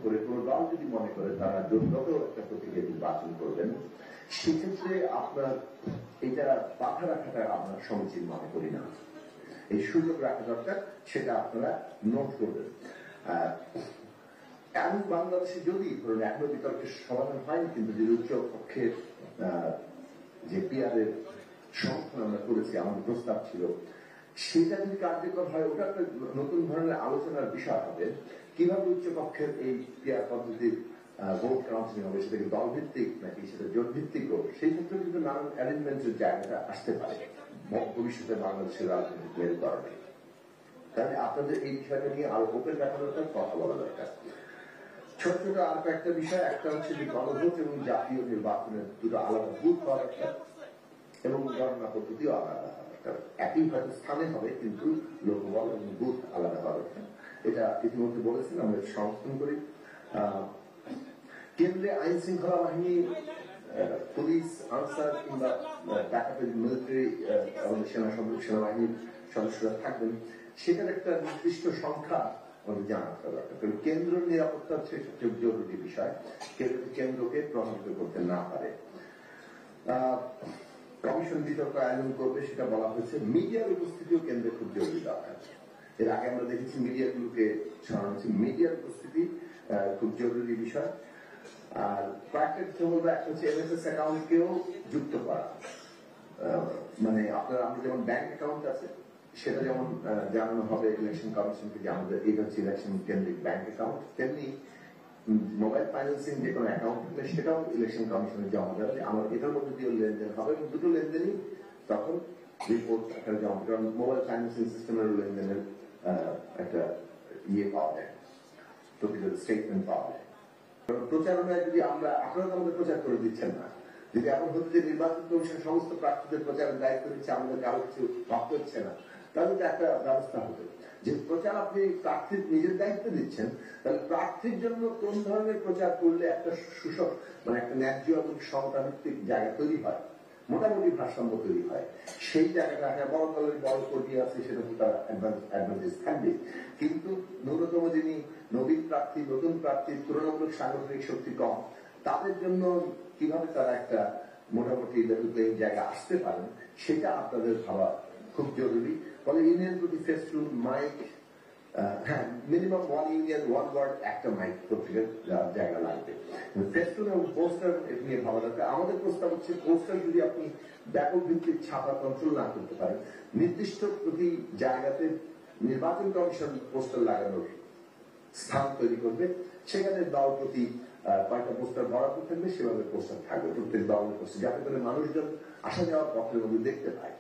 করে কোনো দল যদি মনে করে তারা জোটগত একটা প্রতীকে নির্বাচন করবেন, সেক্ষেত্রে আপনার এটা বাধা রাখাটা আমরা সমীচীন মনে করি না। এই সুযোগ রাখা দরকার, সেটা আপনারা নোট করবেন। এখন বাংলাদেশে যদি ধরুন এখনো বিতর্কের সমাধান হয়নি, কিন্তু যে উচ্চ পক্ষের যে পিয়ারের সমর্থন আমরা করেছি, আমাদের প্রস্তাব ছিল, সেটা যদি কার্যকর হয়, ওটা একটা নতুন ধরনের আলোচনার বিষয় হবে। কিভাবে উচ্চপক্ষের এই পিয়ার পদ্ধতির ভোট কাউন্সিলিং হবে, সেটাকে দলভিত্তিক নাকি সেটা জোট ভিত্তিক হোক, সেই ক্ষেত্রে কিন্তু নানান অ্যারেঞ্জমেন্টের জায়গাটা আসতে পারে ভবিষ্যতে বাংলাদেশের রাজনৈতিক মেরুকরণে। তাহলে আপনাদের এই বিষয়টা নিয়ে আরো ওপেন রাখা দরকার, কথা বলা দরকার। ছোট ছোট আর কয়েকটা বিষয়, একটা হচ্ছে যে গণভোট এবং জাতীয় নির্বাচনের দুটো আলাদা বুথ হওয়া দরকার এবং গণনা পদ্ধতিও আলাদা হওয়া দরকার। একই হয়তো স্থানে হবে, কিন্তু লোকবল এবং বুথ আলাদা হওয়া দরকার। এটা ইতিমধ্যে বলেছেন, আমরা সমর্থন করি। কেন্দ্রে আইন শৃঙ্খলা বাহিনী, পুলিশ, আনসার কিংবা ব্যাকআপের মিলিটারি সেনাবাহিনীর সদস্যরা থাকবেন, সেটার একটা নির্দিষ্ট সংখ্যা আমাদের জানা দরকার। কারণ কেন্দ্র নিরাপত্তা হচ্ছে সবচেয়ে জরুরি বিষয়, কেন্দ্রকে প্রভাবিত করতে না পারে। কমিশন বিতর্ক আয়োজন করবে, সেটা বলা হয়েছে। মিডিয়ার উপস্থিতিও কেন্দ্রে খুব জরুরি দরকার। এর আগে আমরা দেখেছি মিডিয়াগুলোকে সরানো হচ্ছে, মিডিয়ার উপস্থিতি খুব জরুরি বিষয়। আর কয়েকটা কিছু বলবো, একটা হচ্ছে এমএসএস অ্যাকাউন্টকেও যুক্ত করা। মানে আপনার আমাদের যেমন ব্যাংক অ্যাকাউন্ট আছে, সেটা যেমন জানানো হবে ইলেকশন কমিশনকে যে আমাদের এটা হচ্ছে ইলেকশন কেন্দ্রিক ব্যাংক অ্যাকাউন্ট, তেমনি মোবাইল ফাইন্যান্সিং যে কোনো অ্যাকাউন্ট হলে সেটাও ইলেকশন কমিশনে জমা দেবে। আমার এটার মধ্যে দিয়ে লেনদেন হবে এবং দুটো লেনদেনই তখন রিপোর্ট আকারে জমা, কারণ মোবাইল ফাইন্যান্সিং সিস্টেমের লেনদেনের একটা পাওয়া যায়, প্রতিটা স্টেটমেন্ট পাওয়া যায়। প্রচারণায় যদি আপনারা তো আমাদের প্রচার করে দিচ্ছেন না, যদি এমন হতো যে নির্বাচন কমিশন সমস্ত প্রার্থীদের প্রচারের দায়িত্ব দিচ্ছে, আমাদের কারো কিছু ভাবতে হচ্ছে না, তাহলে তো একটা ব্যবস্থা হবে। যে প্রচার আপনি প্রার্থীর নিজের দায়িত্ব দিচ্ছেন, তাহলে প্রার্থীর জন্য কোন ধরনের প্রচার করলে একটা সুষম, মানে একটা ন্যায্য এবং সমতাভিত্তিক জায়গা তৈরি হয়, মোটামুটি ভারসাম্য তৈরি হয়, সেই জায়গাটা বড় দলের বড় কর্মী আছে, সেটা তো তার অ্যাডভান্টেজ থাকবে। কিন্তু ন্যূনতম যিনি নবীন প্রার্থী, নতুন প্রার্থী, তুলনামূলক সাংগঠনিক শক্তি কম, তাদের জন্য কিভাবে তারা একটা মোটামুটি লেভেল প্লেইং জায়গা আসতে পারেন, সেটা আপনাদের ভাবা খুব জরুরি। ফলে ইউনিয়ন প্রতি ফেস্টুন, মাইক, হ্যাঁ minimum one union one ward একটা মাইক প্রত্যেকের জায়গা লাগবে। ফেস্টুন এবং পোস্টার নিয়ে ভাবা দরকার। আমাদের প্রস্তাব হচ্ছে পোস্টার যদি আপনি ব্যাপক ভিত্তিক ছাপা কন্ট্রোল না করতে পারেন, নির্দিষ্ট প্রতি জায়গাতে নির্বাচন কমিশন পোস্টার লাগানোর স্থান তৈরি করবে, সেখানে দল প্রতি কয়েকটা পোস্টার বরাদ্দ থাকবে, সেভাবে পোস্টার থাকবে প্রত্যেক দলের পোস্টার, যাতে করে মানুষজন আসা যাওয়ার পথের মধ্যে দেখতে পায়।